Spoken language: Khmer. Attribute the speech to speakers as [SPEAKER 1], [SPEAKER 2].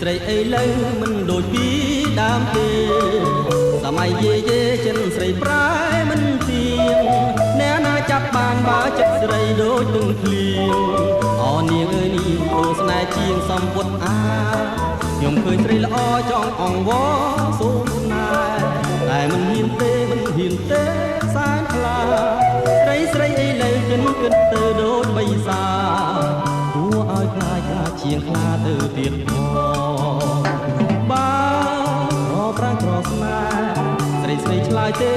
[SPEAKER 1] ស្រីអីលើមិនដូចពីដើមទេសម័យយេយេចិនស្រីប្រែមិនទៀងអ្នកណាចាប់បានបើចិត្តស្រីដូចនឹងភ្លៀងអនាងអើយនេះអូស្នេហ៍ជាងសំពុតអាខ្ញុំឃើញស្រីល្អចង់អង្វរសូមស្នេហ៍តែមិនហ៊ានទេសែនខ្លាស្រីអីលើគិនទៅដូចបិសាគួរឲ្យខ្លាចជាងខ្លាទៅទៀតផងបើរកប្រាំងក្រស្នេហ៍ស្រីឆ្លើយទេ